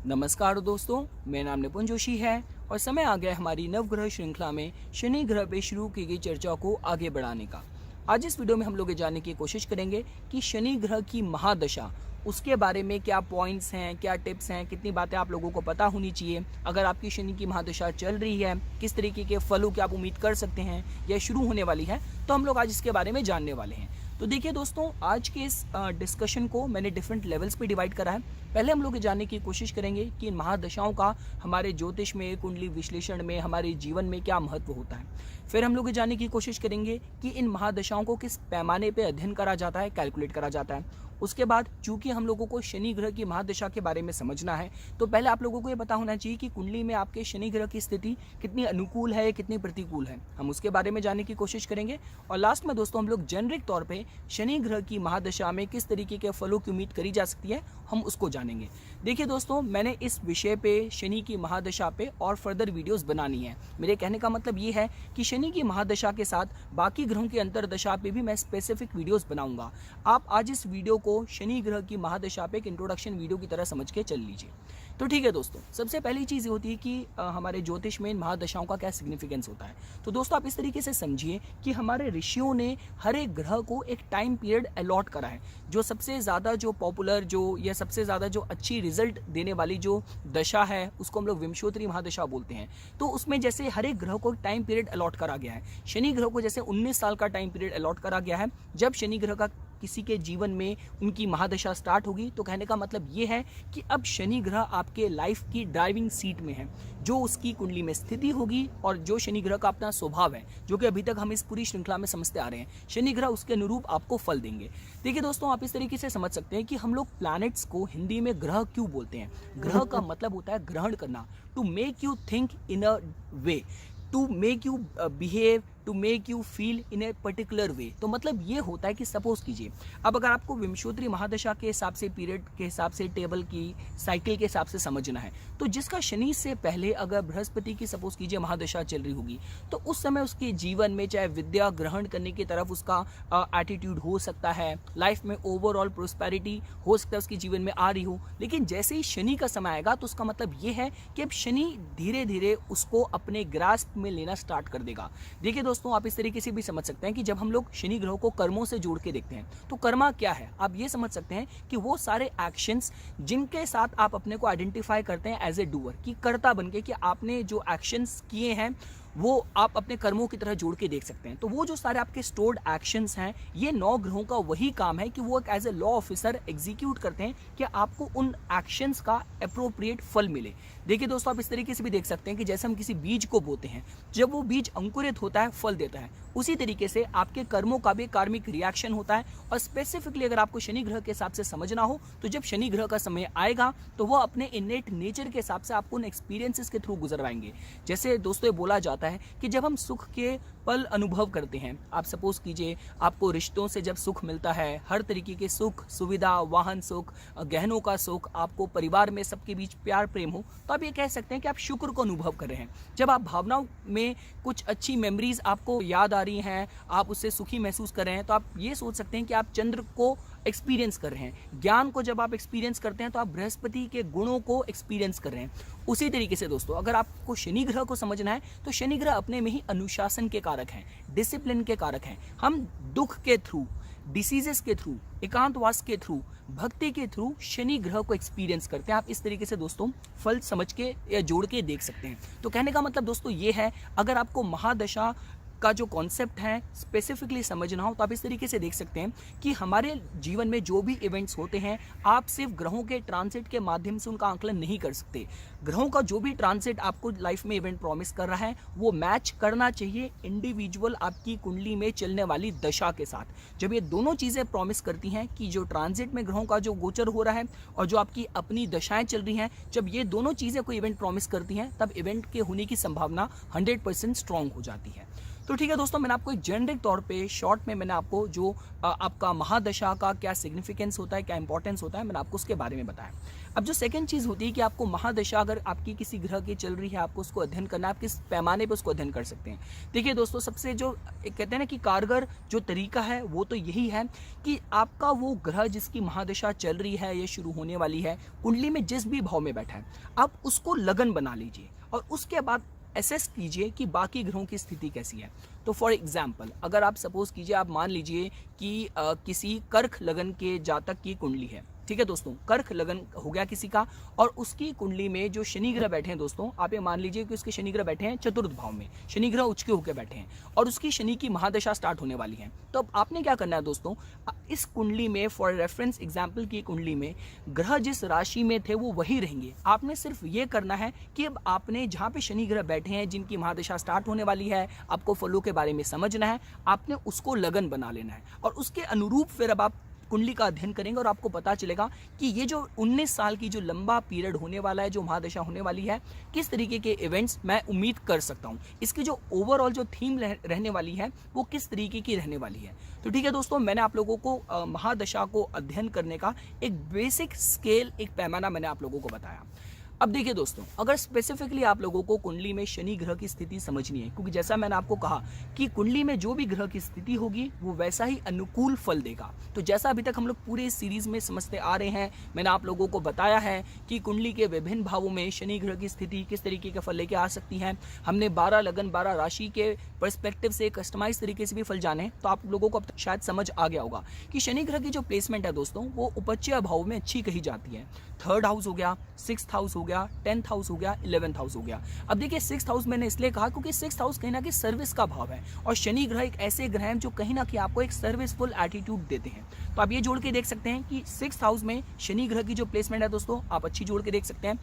नमस्कार दोस्तों, मेरा नाम निपुण जोशी है और समय आ गया हमारी नवग्रह श्रृंखला में शनि ग्रह पे शुरू की गई चर्चा को आगे बढ़ाने का। आज इस वीडियो में हम लोग ये जानने की कोशिश करेंगे कि शनि ग्रह की महादशा, उसके बारे में क्या पॉइंट्स हैं, क्या टिप्स हैं, कितनी बातें आप लोगों को पता होनी चाहिए। अगर आपकी शनि की महादशा चल रही है, किस तरीके के फलों की आप उम्मीद कर सकते हैं या शुरू होने वाली है, तो हम लोग आज इसके बारे में जानने वाले हैं। तो देखिए दोस्तों, आज के इस डिस्कशन को मैंने डिफरेंट लेवल्स पे डिवाइड करा है। पहले हम लोग ये जानने की कोशिश करेंगे कि इन महादशाओं का हमारे ज्योतिष में, कुंडली विश्लेषण में, हमारे जीवन में क्या महत्व होता है। फिर हम लोग ये जानने की कोशिश करेंगे कि इन महादशाओं को किस पैमाने पे अध्ययन करा जाता है, कैलकुलेट करा जाता है। उसके बाद चूंकि हम लोगों को शनि ग्रह की महादशा के बारे में समझना है, तो पहले आप लोगों को ये पता होना चाहिए कि कुंडली में आपके शनि ग्रह की स्थिति कितनी अनुकूल है, कितनी प्रतिकूल है। हम उसके बारे में जानने की कोशिश करेंगे। और लास्ट में दोस्तों, हम लोग जेनरिक तौर पे शनि ग्रह की महादशा में किस तरीके के फलों की उम्मीद करी जा सकती है, हम उसको जानेंगे। देखिए दोस्तों, मैंने इस विषय पे, शनि की महादशा पे और फर्दर वीडियोस बनानी है। मेरे कहने का मतलब ये है कि शनि की महादशा के साथ बाकी ग्रहों की अंतरदशा पे भी मैं स्पेसिफिक वीडियोस बनाऊंगा। आप आज इस वीडियो को शनि ग्रह की महादशा पे एक इंट्रोडक्शन वीडियो की तरह समझ के चल लीजिए। तो ठीक है दोस्तों, सबसे पहली चीज़ ये होती है कि हमारे ज्योतिष में इन महादशाओं का क्या सिग्निफिकेंस होता है। तो दोस्तों, आप इस तरीके से समझिए कि हमारे ऋषियों ने हर एक ग्रह को एक टाइम पीरियड अलॉट करा है। जो सबसे ज़्यादा जो पॉपुलर, जो या सबसे ज़्यादा जो अच्छी रिजल्ट देने वाली जो दशा है, उसको हम लोग विंशोत्तरी महादशा बोलते हैं। तो उसमें जैसे हर एक ग्रह को एक टाइम पीरियड अलॉट करा गया है। शनि ग्रह को जैसे 19 साल का टाइम पीरियड अलॉट करा गया है। जब शनि ग्रह का किसी के जीवन में उनकी महादशा स्टार्ट होगी, तो कहने का मतलब ये है कि अब शनि ग्रह आपके लाइफ की ड्राइविंग सीट में है। जो उसकी कुंडली में स्थिति होगी और जो शनि ग्रह का अपना स्वभाव है, जो कि अभी तक हम इस पूरी श्रृंखला में समझते आ रहे हैं, शनि ग्रह उसके अनुरूप आपको फल देंगे। देखिए दोस्तों, आप इस तरीके से समझ सकते हैं कि हम लोग प्लैनेट्स को हिंदी में ग्रह क्यों बोलते हैं। ग्रह का मतलब होता है ग्रहण करना, to make you think in a way, to make you behave, to make you feel in a particular way. तो मतलब ये होता है कि सपोज कीजिए, अब अगर आपको विंशोत्तरी महादशा के हिसाब से, पीरियड के हिसाब से, टेबल की साइकिल के हिसाब से समझना है, तो जिसका शनि से पहले अगर बृहस्पति की सपोज कीजिए महादशा चल रही होगी, तो उस समय उसके जीवन में चाहे विद्या ग्रहण करने की तरफ उसका एटीट्यूड हो सकता है, लाइफ में ओवरऑल प्रोस्पेरिटी हो सकता है उसके जीवन में आ रही हो। लेकिन जैसे ही शनि का समय आएगा, तो उसका मतलब ये है कि अब शनि धीरे धीरे उसको अपने ग्रास्प में लेना स्टार्ट कर देगा। देखिए दोस्तों, आप इस तरीके से भी समझ सकते हैं कि जब हम लोग शनि ग्रह को कर्मों से जोड़ के देखते हैं, तो कर्मा क्या है, आप ये समझ सकते हैं कि वो सारे एक्शंस जिनके साथ आप अपने को आइडेंटिफाई करते हैं एज ए डूअर, कि कर्ता बनके, कि आपने जो एक्शंस किए हैं वो आप अपने कर्मों की तरह जोड़ के देख सकते हैं। तो वो जो सारे आपके स्टोर्ड एक्शंस हैं, ये 9 ग्रहों का वही काम है कि वो एक as a law officer execute करते हैं कि आपको उन एक्शंस का अप्रोप्रिएट फल मिले। देखिए दोस्तों, आप इस तरीके से भी देख सकते हैं कि जैसे हम किसी बीज को बोते हैं, जब वो बीज अंकुरित होता है, फल देता है, उसी तरीके से आपके कर्मों का भी कार्मिक रिएक्शन होता है। और स्पेसिफिकली अगर आपको शनि ग्रह के हिसाब से समझना हो, तो जब शनि ग्रह का समय आएगा, तो वो अपने इनेट नेचर के हिसाब से आपको उन एक्सपीरियंसेस के थ्रू गुजरवाएंगे। जैसे दोस्तों, ये बोला जाता है कि जब हम सुख के पल अनुभव करते हैं, आप सपोज कीजिए आपको रिश्तों से जब सुख मिलता है, हर तरीके के सुख, सुविधा, वाहन सुख, गहनों का सुख, आपको परिवार में सबके बीच प्यार प्रेम हो, तो आप ये कह सकते हैं कि आप शुक्र को अनुभव कर रहे हैं। जब आप भावनाओं में कुछ अच्छी मेमोरीज आपको याद आ रही हैं, आप उससे सुखी महसूस कर रहे हैं, तो आप ये सोच सकते हैं कि आप चंद्र को एक्सपीरियंस कर रहे हैं। ज्ञान को जब आप एक्सपीरियंस करते हैं, तो आप बृहस्पति के गुणों को एक्सपीरियंस कर रहे हैं। उसी तरीके से दोस्तों, अगर आपको शनि ग्रह को समझना है, तो शनि ग्रह अपने में ही अनुशासन के कारक हैं, डिसिप्लिन के कारक हैं। हम दुख के थ्रू, डिसीजेस के थ्रू, एकांतवास के थ्रू, भक्ति के थ्रू शनि ग्रह को एक्सपीरियंस करते हैं। आप इस तरीके से दोस्तों फल समझ के या जोड़ के देख सकते हैं। तो कहने का मतलब दोस्तों ये है, अगर आपको महादशा का जो कॉन्सेप्ट है स्पेसिफिकली समझना हो, तो आप इस तरीके से देख सकते हैं कि हमारे जीवन में जो भी इवेंट्स होते हैं, आप सिर्फ ग्रहों के ट्रांसिट के माध्यम से उनका आकलन नहीं कर सकते। ग्रहों का जो भी ट्रांसिट आपको लाइफ में इवेंट प्रॉमिस कर रहा है, वो मैच करना चाहिए इंडिविजुअल आपकी कुंडली में चलने वाली दशा के साथ। जब ये दोनों चीज़ें प्रॉमिस करती हैं कि जो ट्रांसिट में ग्रहों का जो गोचर हो रहा है और जो आपकी अपनी दशाएं चल रही हैं, जब ये दोनों चीज़ें कोई इवेंट प्रॉमिस करती हैं, तब इवेंट के होने की संभावना 100% स्ट्रांग हो जाती है। तो ठीक है दोस्तों, मैंने आपको एक जेनरिक तौर पे शॉर्ट में मैंने आपको जो आपका महादशा का क्या सिग्निफिकेंस होता है, क्या इंपॉर्टेंस होता है, मैंने आपको उसके बारे में बताया। अब जो सेकंड चीज़ होती है कि आपको महादशा अगर आपकी किसी ग्रह की चल रही है, आपको उसको अध्ययन करना है, आप किस पैमाने पे उसको अध्ययन कर सकते हैं। देखिए दोस्तों, सबसे जो कहते हैं ना कि कारगर जो तरीका है वो तो यही है कि आपका वो ग्रह जिसकी महादशा चल रही है, ये शुरू होने वाली है, कुंडली में जिस भी भाव में बैठा है, आप उसको लगन बना लीजिए और उसके बाद एसेस कीजिए कि बाकी ग्रहों की स्थिति कैसी है। तो फॉर एग्जाम्पल, अगर आप सपोज कीजिए, आप मान लीजिए कि किसी कर्क लगन के जातक की कुंडली है, ठीक है दोस्तों, कर्क लगन हो गया किसी का, और उसकी कुंडली में जो शनि ग्रह बैठे हैं दोस्तों, आप ये मान लीजिए कि उसके शनि ग्रह बैठे हैं चतुर्थ भाव में, शनि ग्रह उच्च के होकर बैठे हैं और उसकी शनि की महादशा स्टार्ट होने वाली है। तो अब आपने क्या करना है दोस्तों, इस कुंडली में फॉर रेफरेंस एग्जाम्पल की कुंडली में ग्रह जिस राशि में थे वो वही रहेंगे। आपने सिर्फ ये करना है कि अब आपने जहाँ पे शनि ग्रह बैठे हैं, जिनकी महादशा स्टार्ट होने वाली है, आपको फलों के बारे में समझना है, आपने उसको लगन बना लेना है और उसके अनुरूप फिर अब आप कुंडली का अध्ययन करेंगे और आपको पता चलेगा कि ये जो 19 साल की जो लंबा पीरियड होने वाला है, जो महादशा होने वाली है, किस तरीके के इवेंट्स मैं उम्मीद कर सकता हूँ, इसकी जो ओवरऑल जो थीम रहने वाली है वो किस तरीके की रहने वाली है। तो ठीक है दोस्तों, मैंने आप लोगों को महादशा को अध्ययन करने का एक बेसिक स्केल, एक पैमाना मैंने आप लोगों को बताया। अब देखिए दोस्तों, अगर स्पेसिफिकली आप लोगों को कुंडली में शनि ग्रह की स्थिति समझनी है, क्योंकि जैसा मैंने आपको कहा कि कुंडली में जो भी ग्रह की स्थिति होगी वो वैसा ही अनुकूल फल देगा। तो जैसा अभी तक हम लोग पूरे सीरीज में समझते आ रहे हैं, मैंने आप लोगों को बताया है कि कुंडली के विभिन्न भावों में शनि ग्रह की स्थिति किस तरीके का फल लेके आ सकती है। हमने 12 लगन 12 राशि के पर्सपेक्टिव से कस्टमाइज तरीके से भी फल जाने, तो आप लोगों को अब तक शायद समझ आ गया होगा कि शनि ग्रह की जो प्लेसमेंट है दोस्तों, वो उपच्य भाव में अच्छी कही जाती है। 3rd हाउस हो गया, 6th हाउस हो गया, 10th हाउस हो गया, 11th हाउस हो गया। अब देखिए 6th हाउस मैंने इसलिए कहा क्योंकि 6th हाउस कहीं ना कहीं सर्विस का भाव है और शनि ग्रह एक ऐसे ग्रह हैं जो कहीं ना कहीं आपको एक सर्विसफुल एटीट्यूड देते हैं। तो आप ये जोड़ के देख सकते हैं कि 6th हाउस में शनि ग्रह की जो प्लेसमेंट है दोस्तों, आप अच्छी जोड़ के देख सकते हैं।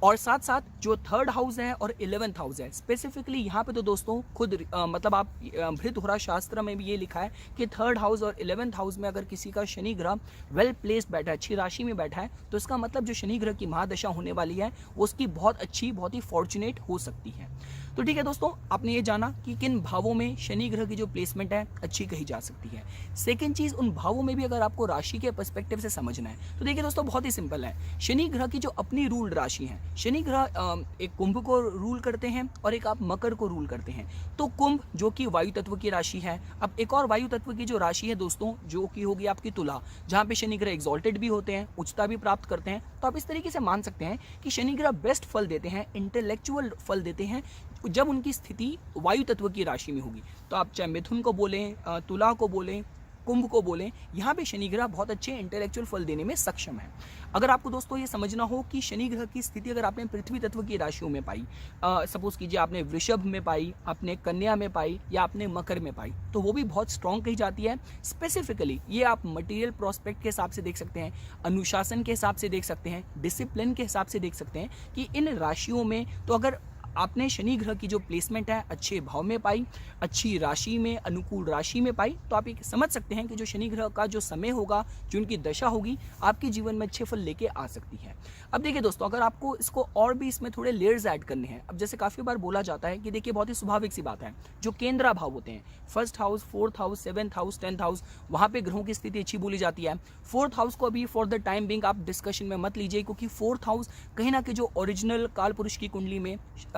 और साथ साथ जो 3rd हाउस है और 11th हाउस है, स्पेसिफिकली यहाँ पे तो दोस्तों खुद मतलब आप भृतहोरा शास्त्र में भी ये लिखा है कि 3rd हाउस और 11th हाउस में अगर किसी का शनि ग्रह वेल प्लेस्ड बैठा है, अच्छी राशि में बैठा है, तो इसका मतलब जो शनि ग्रह की महादशा होने वाली है वो उसकी बहुत अच्छी, बहुत ही फॉर्चुनेट हो सकती है। तो ठीक है दोस्तों, आपने ये जाना कि किन भावों में शनि ग्रह की जो प्लेसमेंट है अच्छी कही जा सकती है। सेकंड चीज, उन भावों में भी अगर आपको राशि के पर्सपेक्टिव से समझना है तो देखिए दोस्तों, बहुत ही सिंपल है। शनि ग्रह की जो अपनी रूल्ड राशि है, शनि ग्रह एक कुंभ को रूल करते हैं और एक आप मकर को रूल करते हैं। तो कुंभ जो कि वायु तत्व की राशि है, अब एक और वायु तत्व की जो राशि है दोस्तों, जो कि होगी आपकी तुला, जहाँ पे शनि ग्रह एग्जॉल्टेड भी होते हैं, उच्चता भी प्राप्त करते हैं। तो आप इस तरीके से मान सकते हैं कि शनि ग्रह बेस्ट फल देते हैं, इंटेलेक्चुअल फल देते हैं जब उनकी स्थिति वायु तत्व की राशि में होगी। तो आप चाहे मिथुन को बोलें, तुला को बोलें, कुंभ को बोलें, यहाँ पे शनि ग्रह बहुत अच्छे इंटेलेक्चुअल फल देने में सक्षम है। अगर आपको दोस्तों ये समझना हो कि शनि ग्रह की स्थिति अगर आपने पृथ्वी तत्व की राशियों में पाई, सपोज कीजिए आपने वृषभ में पाई, आपने कन्या में पाई या आपने मकर में पाई, तो वो भी बहुत स्ट्रॉन्ग कही जाती है। स्पेसिफिकली ये आप मटेरियल प्रोस्पेक्ट के हिसाब से देख सकते हैं, अनुशासन के हिसाब से देख सकते हैं, डिसिप्लिन के हिसाब से देख सकते हैं कि इन राशियों में तो अगर आपने शनि ग्रह की जो प्लेसमेंट है अच्छे भाव में पाई, अच्छी राशि में, अनुकूल राशि में पाई, तो आप ये समझ सकते हैं कि जो शनि ग्रह का जो समय होगा, जो उनकी दशा होगी, आपके जीवन में अच्छे फल लेके आ सकती है। अब देखिए दोस्तों, अगर आपको इसको और भी इसमें थोड़े लेयर्स ऐड करने हैं, अब जैसे काफ़ी बार बोला जाता है कि देखिए बहुत ही स्वाभाविक सी बात है, जो केंद्रा भाव होते हैं, 1st house, 4th house, 7th house, 10th house, वहाँ पे ग्रहों की स्थिति अच्छी बोली जाती है। 4th हाउस को अभी फॉर द टाइम बिंग आप डिस्कशन में मत लीजिए, क्योंकि 4th हाउस कहीं ना कहीं जो ओरिजिनल काल पुरुष की कुंडली में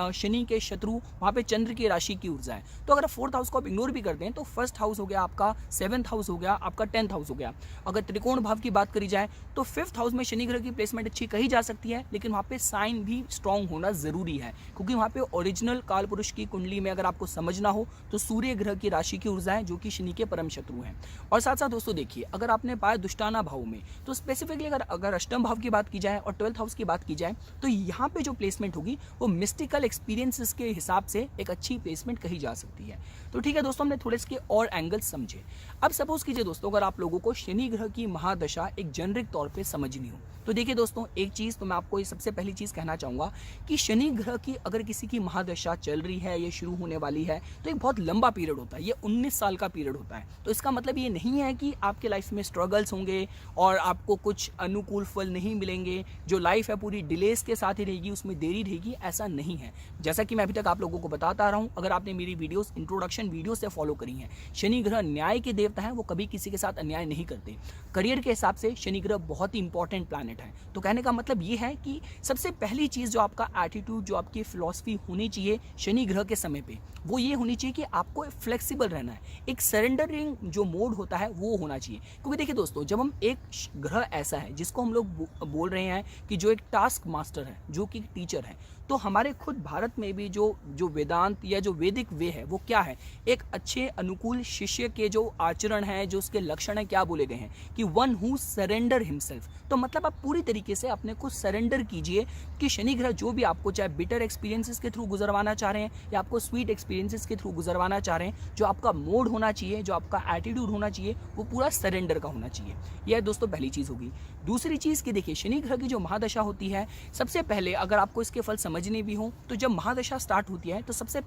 शनि के शत्रु, वहाँ पे चंद्र की राशि की ऊर्जा है। तो अगर 4th हाउस को आप इग्नोर भी कर दें तो 1st हाउस हो गया आपका, 7th हाउस हो गया आपका, 10th हाउस हो गया। अगर त्रिकोण भाव की बात करी जाए तो 5th हाउस में शनि ग्रह की प्लेसमेंट अच्छी कही जा सकती है, लेकिन वहाँ पे साइन भी स्ट्रॉन्ग होना जरूरी है, क्योंकि वहाँ पे ओरिजिनल काल पुरुष की कुंडली में अगर आपको समझना हो तो सूर्य ग्रह की राशि की ऊर्जा है, जो कि शनि के परम शत्रु हैं। और साथ साथ दोस्तों देखिए, अगर आपने पाया दुष्टाना भाव में, तो स्पेसिफिकली अगर अष्टम भाव की बात की जाए और 12th हाउस की बात की जाए, तो यहाँ पे जो प्लेसमेंट होगी वो मिस्टिकल एक्सपीरियंसेस के हिसाब से एक अच्छी प्लेसमेंट कही जा सकती है। तो ठीक है दोस्तों, हमने थोड़े इसके और एंगल्स समझे। अब सपोज कीजिए दोस्तों, अगर आप लोगों को शनि ग्रह की महादशा एक जेनरिक तौर पे समझनी हो, तो देखिए दोस्तों, एक चीज तो मैं आपको ये सबसे पहली चीज कहना चाहूंगा कि शनि ग्रह की अगर किसी की महादशा चल रही है, ये शुरू होने वाली है, तो एक बहुत लंबा पीरियड होता है, ये 19 साल का पीरियड होता है। तो इसका मतलब ये नहीं है कि आपके लाइफ में स्ट्रगल्स होंगे और आपको कुछ अनुकूल फल नहीं मिलेंगे, जो लाइफ है पूरी डिलेस के साथ ही रहेगी, उसमें देरी रहेगी, ऐसा नहीं है। जैसा कि मैं अभी तक आप लोगों को बताता आ रहा हूँ, अगर आपने मेरी वीडियोस इंट्रोडक्शन वीडियो से फॉलो करी हैं, शनि ग्रह न्याय के देवता हैं, वो कभी किसी के साथ अन्याय नहीं करते। करियर के हिसाब से शनि ग्रह बहुत ही इंपॉर्टेंट प्लैनेट है। तो कहने का मतलब ये है कि सबसे पहली चीज़ जो आपका एटीट्यूड, जो आपकी फिलॉसफी होनी चाहिए शनि ग्रह के समय पे, वो ये होनी चाहिए कि आपको फ्लेक्सिबल रहना है। एक सरेंडरिंग जो मोड होता है वो होना चाहिए। क्योंकि देखिए दोस्तों, जब हम एक ग्रह ऐसा है जिसको हम लोग बोल रहे हैं कि जो एक टास्क मास्टर है, जो कि टीचर है, तो हमारे खुद भारत में भी जो वेदांत या जो वैदिक वे है वो क्या है, एक अच्छे अनुकूल शिष्य के जो आचरण है, जो उसके लक्षण है, क्या बोले गए हैं कि वन हु सरेंडर हिमसेल्फ। तो मतलब आप पूरी तरीके से अपने को सरेंडर कीजिए कि शनि ग्रह जो भी आपको चाहे बिटर एक्सपीरियंसेस के थ्रू गुजरवाना चाह रहे हैं या आपको स्वीट एक्सपीरियंसेस के थ्रू गुजरवाना चाह रहे हैं, जो आपका मोड होना चाहिए, जो आपका एटीट्यूड होना चाहिए, वो पूरा सरेंडर का होना चाहिए। यह दोस्तों पहली चीज़ होगी। दूसरी चीज़ कि देखिए, शनि ग्रह की जो महादशा होती है, सबसे पहले अगर आपको इसके फल समझने भी हो, तो जब महादशा स्टार्ट होती है तो सबसे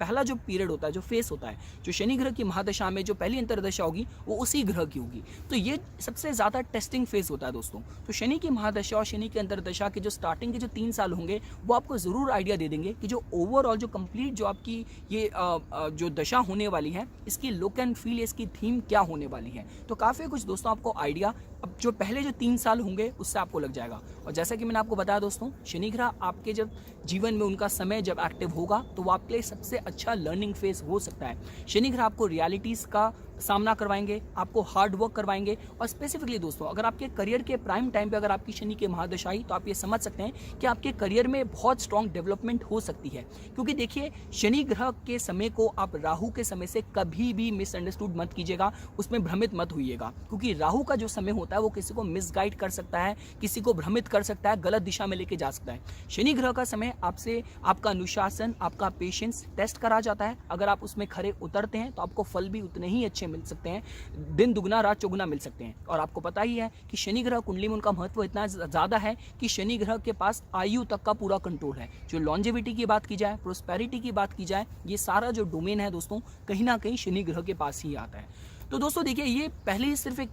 पहला जो पीरियड होता है, जो फेस होता है, जो शनि ग्रह की महादशा में जो पहली अंतरदशा होगी वो उसी ग्रह की होगी। तो ये सबसे ज़्यादा टेस्टिंग फेज होता है दोस्तों। तो शनि की महादशा और शनि की अंतरदशा के जो स्टार्टिंग के जो 3 साल होंगे वो आपको ज़रूर आइडिया दे देंगे कि जो ओवरऑल जो कंप्लीट जो आपकी ये जो दशा होने वाली है, इसकी लुक एंड फील, इसकी थीम क्या होने वाली है। तो काफ़ी कुछ दोस्तों आपको आइडिया अब जो पहले जो 3 साल होंगे उससे आपको लग जाएगा। और जैसा कि मैंने आपको बताया दोस्तों, शनि ग्रह आपके जब जीवन में उनका समय जब एक्टिव होगा तो वो आपके लिए सबसे अच्छा लर्निंग फेज हो सकता है। शनि ग्रह आपको रियलिटीज़ का सामना करवाएंगे, आपको हार्ड वर्क करवाएंगे। और स्पेसिफिकली दोस्तों, अगर आपके करियर के प्राइम टाइम पे अगर आपकी शनि की महादशा आई, तो आप ये समझ सकते हैं कि आपके करियर में बहुत स्ट्रॉन्ग डेवलपमेंट हो सकती है। क्योंकि देखिए, शनि ग्रह के समय को आप राहु के समय से कभी भी मिसअंडरस्टूड मत कीजिएगा, उसमें भ्रमित मत होइएगा। क्योंकि राहु का जो समय होता है वो किसी को मिसगाइड कर सकता है, किसी को भ्रमित कर सकता है, गलत दिशा में लेके जा सकता है। शनि ग्रह का समय आपसे आपका अनुशासन, आपका पेशेंस टेस्ट करा जाता है। अगर आप उसमें खरे उतरते हैं तो आपको फल भी उतने ही अच्छे मिल सकते हैं, दिन दुगना रात चौगुना मिल सकते हैं। और आपको पता ही है कि शनि ग्रह कुंडली में उनका महत्व इतना ज़्यादा है कि शनि ग्रह के पास आयु तक का पूरा कंट्रोल है। जो लॉन्जेविटी की बात की जाए, प्रोस्पेरिटी की बात की जाए, ये सारा जो डोमेन है दोस्तों, कहीं ना कहीं शनि ग्रह के पास ही आता है। तो दोस्तों देखिए, ये पहले सिर्फ एक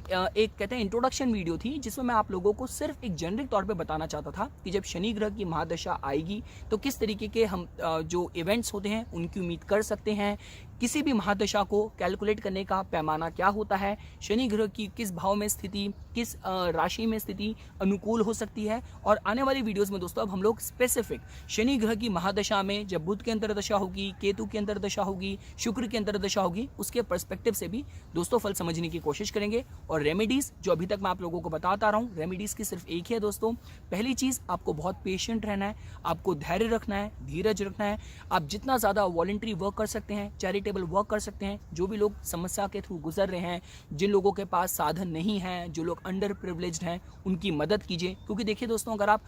कहते हैं इंट्रोडक्शन वीडियो थी, जिसमें मैं आप लोगों को सिर्फ एक जेनरिक तौर पे बताना चाहता था कि जब शनि ग्रह की महादशा आएगी तो किस तरीके के हम जो इवेंट्स होते हैं उनकी उम्मीद कर सकते हैं। किसी भी महादशा को कैलकुलेट करने का पैमाना क्या होता है, शनि ग्रह की किस भाव में स्थिति, किस राशि में स्थिति अनुकूल हो सकती है। और आने वाली वीडियोस में दोस्तों अब हम लोग स्पेसिफिक शनि ग्रह की महादशा में जब बुध की अंतरदशा होगी, केतु की अंतरदशा होगी, शुक्र की अंतरदशा होगी, उसके पर्सपेक्टिव से भी दोस्तों फल समझने की कोशिश करेंगे। और रेमेडीज जो अभी तक मैं आप लोगों को बताता रहा हूँ, रेमेडीज की सिर्फ एक ही है दोस्तों। पहली चीज़, आपको बहुत पेशेंट रहना है, आपको धैर्य रखना है, धीरज रखना है। आप जितना ज़्यादा वॉलंटरी वर्क कर सकते हैं, चैरिटेबल वर्क कर सकते हैं, जो भी लोग समस्या के थ्रू गुजर रहे हैं, जिन लोगों के पास साधन नहीं है, जो लोग अंडर प्रिविलेज्ड हैं, उनकी मदद कीजिए। क्योंकि देखिए दोस्तों, अगर आप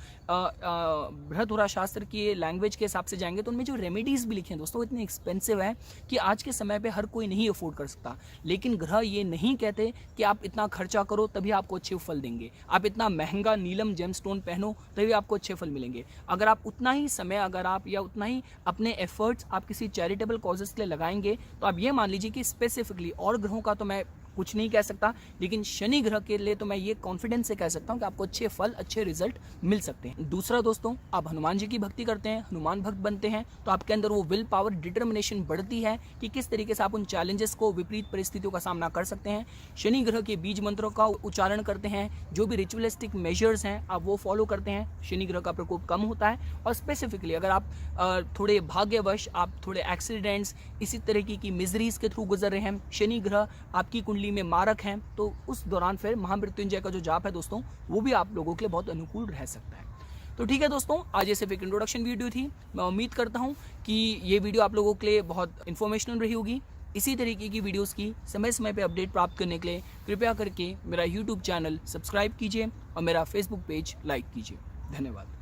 बृहदहोरा शास्त्र की लैंग्वेज के हिसाब से जाएंगे तो उनमें जो रेमेडीज भी लिखे हैं दोस्तों, इतने एक्सपेंसिव है कि आज के समय पे हर कोई नहीं अफोर्ड कर सकता। लेकिन ग्रह ये नहीं कहते कि आप इतना खर्चा करो तभी आपको अच्छे फल देंगे, आप इतना महंगा नीलम जेमस्टोन पहनो तभी आपको अच्छे फल मिलेंगे। अगर आप उतना ही समय, अगर आप या उतना ही अपने एफर्ट्स आप किसी चैरिटेबल कॉजेस के लिए लगाएंगे, तो आप ये मान लीजिए कि स्पेसिफिकली, और ग्रहों का तो मैं कुछ नहीं कह सकता, लेकिन शनि ग्रह के लिए तो मैं ये कॉन्फिडेंस से कह सकता हूँ कि आपको अच्छे फल, अच्छे रिजल्ट मिल सकते हैं। दूसरा दोस्तों, आप हनुमान जी की भक्ति करते हैं, हनुमान भक्त बनते हैं, तो आपके अंदर वो विल पावर, डिटर्मिनेशन बढ़ती है कि किस तरीके से आप उन चैलेंजेस को, विपरीत परिस्थितियों का सामना कर सकते हैं। शनि ग्रह के बीज मंत्रों का उच्चारण करते हैं, जो भी रिचुअलिस्टिक मेजर्स हैं आप वो फॉलो करते हैं, शनि ग्रह का प्रकोप कम होता है। और स्पेसिफिकली अगर आप थोड़े भाग्यवश, आप थोड़े एक्सीडेंट्स, इसी तरीके की मिजरीज के थ्रू गुजर रहे हैं, शनि ग्रह आपकी कुंडली में मारक हैं, तो उस दौरान फिर महामृत्युंजय का जो जाप है दोस्तों, वो भी आप लोगों के लिए बहुत अनुकूल रह सकता है। तो ठीक है दोस्तों, आज ये सिर्फ एक इंट्रोडक्शन वीडियो थी। मैं उम्मीद करता हूँ कि ये वीडियो आप लोगों के लिए बहुत इन्फॉर्मेशनल रही होगी। इसी तरीके की वीडियोस की समय समय पे अपडेट प्राप्त करने के लिए कृपया करके मेरा यूट्यूब चैनल सब्सक्राइब कीजिए और मेरा फेसबुक पेज लाइक कीजिए। धन्यवाद।